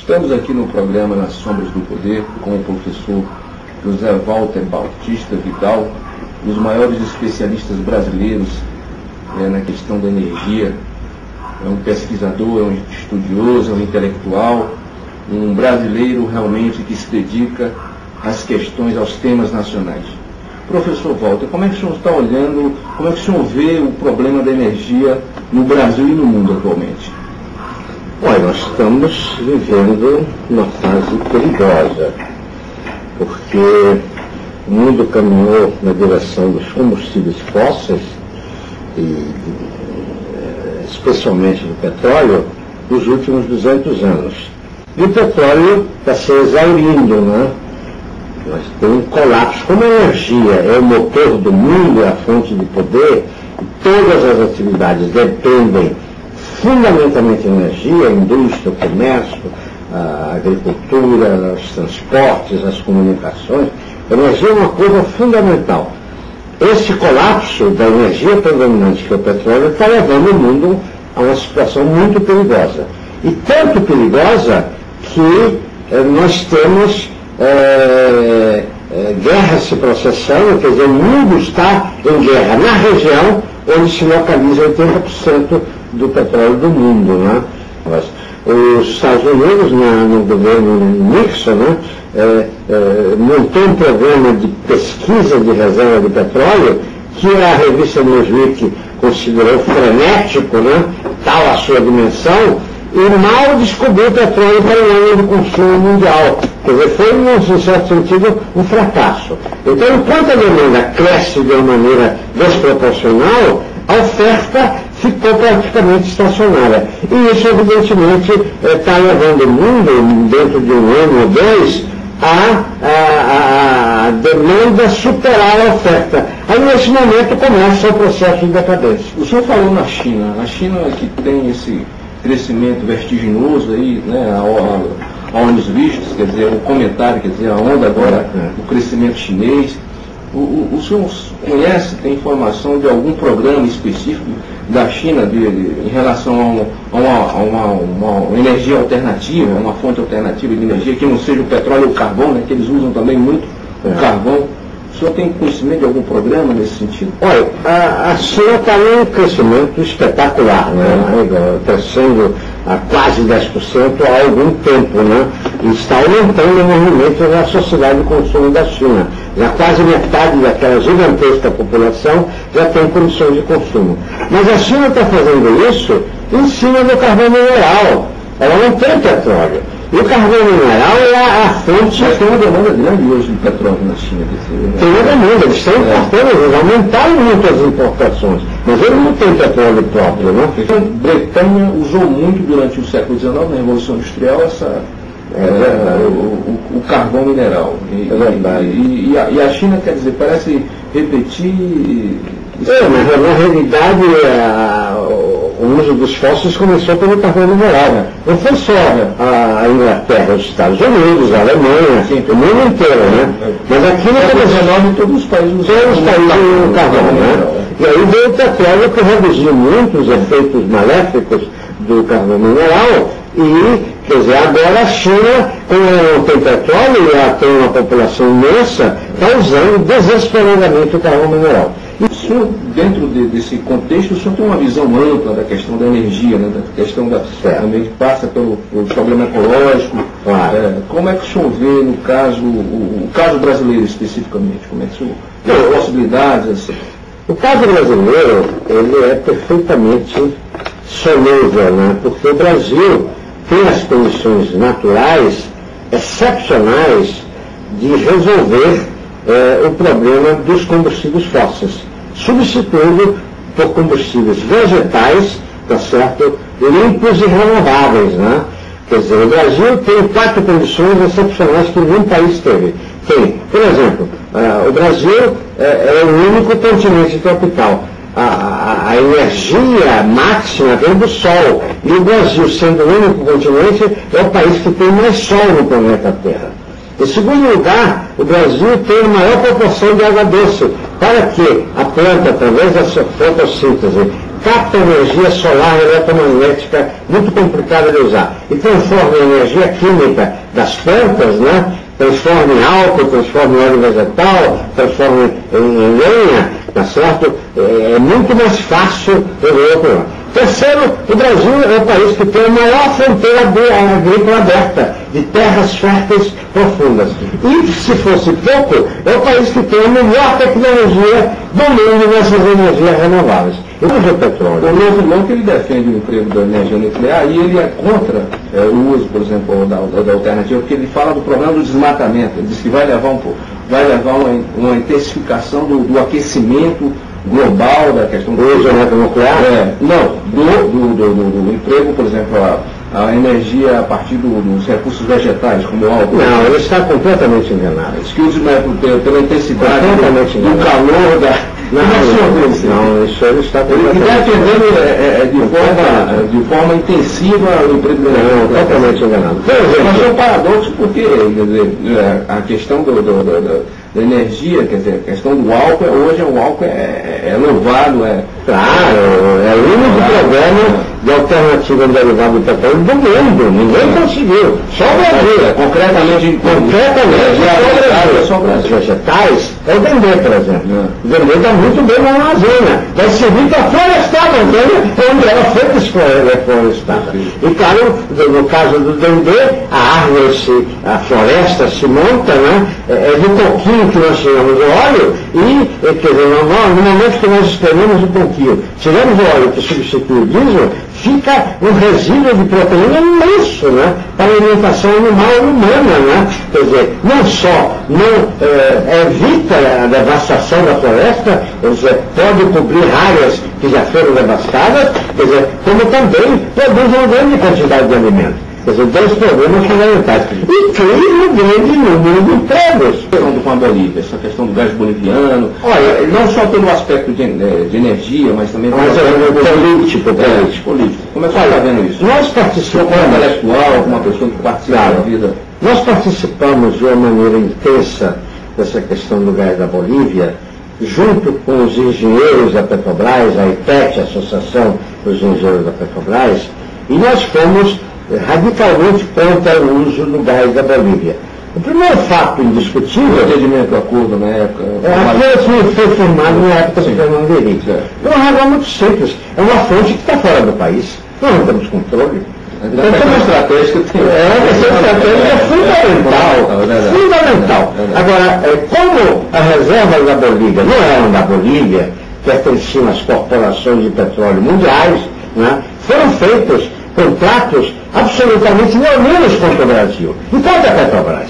Estamos aqui no programa Nas Sombras do Poder com o professor José Walter Bautista Vidal, um dos maiores especialistas brasileiros na questão da energia. É um pesquisador, é um estudioso, é um intelectual, um brasileiro realmente que se dedica às questões, aos temas nacionais. Professor Walter, como é que o senhor está olhando, como é que o senhor vê o problema da energia no Brasil e no mundo atualmente? Olha, nós estamos vivendo uma fase perigosa, porque o mundo caminhou na direção dos combustíveis fósseis, e especialmente do petróleo, nos últimos 200 anos. E o petróleo está se exaurindo, né? Nós temos um colapso. Como a energia é o motor do mundo, é a fonte de poder, e todas as atividades dependem fundamentalmente de energia, a indústria, o comércio, a agricultura, os transportes, as comunicações. A energia é uma coisa fundamental. Esse colapso da energia predominante, que é o petróleo, está levando o mundo a uma situação muito perigosa. E tanto perigosa que nós temos guerra se processando, quer dizer, o mundo está em guerra na região onde se localiza 80% do petróleo do mundo, né? Os Estados Unidos, no governo Nixon, né, montou um programa de pesquisa de reserva de petróleo que a revista Newsweek considerou frenético, né, tal a sua dimensão, e mal descobriu petróleo para o ano do consumo mundial. Quer dizer, foi, em certo sentido, um fracasso. Então, enquanto a demanda cresce de uma maneira desproporcional, a oferta ficou praticamente estacionária. E isso, evidentemente, está levando o mundo, dentro de um ano ou dois, a demanda superar a oferta. Aí, nesse momento, começa o processo de decadência. O senhor falou na China. A China que tem esse crescimento vertiginoso aí, né, a olhos vistos, quer dizer, o comentário, quer dizer, a onda agora, o crescimento chinês. O senhor conhece, tem informação de algum programa específico da China em relação a uma energia alternativa, uma fonte alternativa de energia, que não seja o petróleo ou o carvão, né, que eles usam também muito o carvão? O senhor tem conhecimento de algum programa nesse sentido? Olha, a China está em um crescimento espetacular, né? Crescendo a quase 10% há algum tempo, né? E está aumentando enormemente a sociedade de consumo da China. Já quase metade daquela gigantesca população já tem condições de consumo. Mas a China está fazendo isso em cima do carvão mineral. Ela não tem petróleo. E o carvão mineral é a fonte... Mas tem uma demanda grande hoje de petróleo na China. Tem uma demanda, eles estão importando, eles aumentaram muito as importações, mas eles não têm petróleo próprio, não? A Bretanha usou muito durante o século XIX, na Revolução Industrial, o carvão mineral. E a China, quer dizer, parece repetir... mas na realidade o uso dos fósseis começou pelo carvão mineral, né? Não foi só a Inglaterra, os Estados Unidos, a Alemanha, o mundo inteiro, né? Mas aqui no século XIX todos os países usam carvão, né? E aí veio o petróleo que reduziu muito os efeitos maléficos do carvão mineral e, quer dizer, agora a China, como tem petróleo e ela tem uma população imensa, está usando desesperadamente o carvão mineral. O senhor, dentro desse contexto, o senhor tem uma visão ampla da questão da energia, né, da questão também que passa pelo problema ecológico. Claro. Como é que o senhor vê, no caso, o caso brasileiro especificamente? Como é que o senhor vê as possibilidades? Assim? O caso brasileiro, ele é perfeitamente solúvel, né, porque o Brasil tem as condições naturais excepcionais de resolver o problema dos combustíveis fósseis, substituindo por combustíveis vegetais, tá certo, limpos e renováveis, né? Quer dizer, o Brasil tem 4 condições excepcionais que nenhum país teve. Tem, por exemplo, o Brasil é o único continente tropical. A energia máxima vem do Sol. E o Brasil, sendo o único continente, é o país que tem mais Sol no planeta Terra. Em segundo lugar, o Brasil tem a maior proporção de água doce, para que a planta, através da sua fotossíntese, capta energia solar eletromagnética muito complicada de usar e transforma em energia química das plantas, né? Transforma em álcool, transforma em óleo vegetal, transforma em lenha, tá certo? É muito mais fácil resolver o problema. Terceiro, o Brasil é o país que tem a maior fronteira agrícola aberta, de terras férteis profundas. E, se fosse pouco, é o país que tem a melhor tecnologia do mundo nessas energias renováveis. E o petróleo? O meu irmão que ele defende o emprego da energia nuclear e ele é contra o uso, por exemplo, da alternativa, porque ele fala do problema do desmatamento. Ele diz que vai levar uma intensificação do aquecimento global da questão do uso nuclear? Não, do emprego, por exemplo, a energia a partir dos recursos vegetais, como o álcool. Não, ele está completamente enganado. Diz que usa pela intensidade do calor da... Não, isso ele está defendendo de forma intensiva o emprego da energia. Não, totalmente enganado. Mas é um paradoxo porque, quer dizer, a questão da energia, quer dizer, a questão do álcool, hoje o álcool é louvado, Claro, é o único programa de alternativa derivada do petróleo do mundo. Ninguém conseguiu. Só o Brasil. Concretamente, só o Brasil. Os vegetais é o Dendê, por exemplo. O Dendê está muito bem na Amazônia. Vai servir para florestar a Amazônia, onde ela foi florestada. E claro, no caso do Dendê, a floresta se monta, né? É do pouquinho que nós tiramos o óleo e, quer dizer, no momento que nós esprememos o pouquinho, tiramos o óleo que substitui o diesel, fica um resíduo de proteína imenso, né? Para a alimentação animal e humana, né? Quer dizer, não só evita a devastação da floresta, quer dizer, pode cobrir áreas que já foram devastadas, quer dizer, como também produz uma grande quantidade de alimentos. Quer dizer, dois problemas fundamentais. E cria um grande número de empregos. A questão com a Bolívia, essa questão do gás boliviano, olha, não só pelo aspecto de energia, mas também pelo aspecto político. Como é que você está vendo isso? Nós participamos, como intelectual, como uma pessoa que participa da vida. Nós participamos de uma maneira intensa dessa questão do gás da Bolívia, junto com os engenheiros da Petrobras, a IPET, a Associação dos Engenheiros da Petrobras, e nós fomos radicalmente contra o uso do gás da Bolívia. O primeiro fato indiscutível... O entendimento do acordo na época... acordo foi formado na época do Fernando Henrique. Por uma razão muito simples. É uma fonte que está fora do país. Nós não temos controle. Então, essa estratégia é fundamental. Fundamental. Agora, como a reserva da Bolívia não eram da Bolívia, pertenciam às corporações de petróleo mundiais, né, foram feitos contratos absolutamente leoninos contra o Brasil. E contra a Petrobras.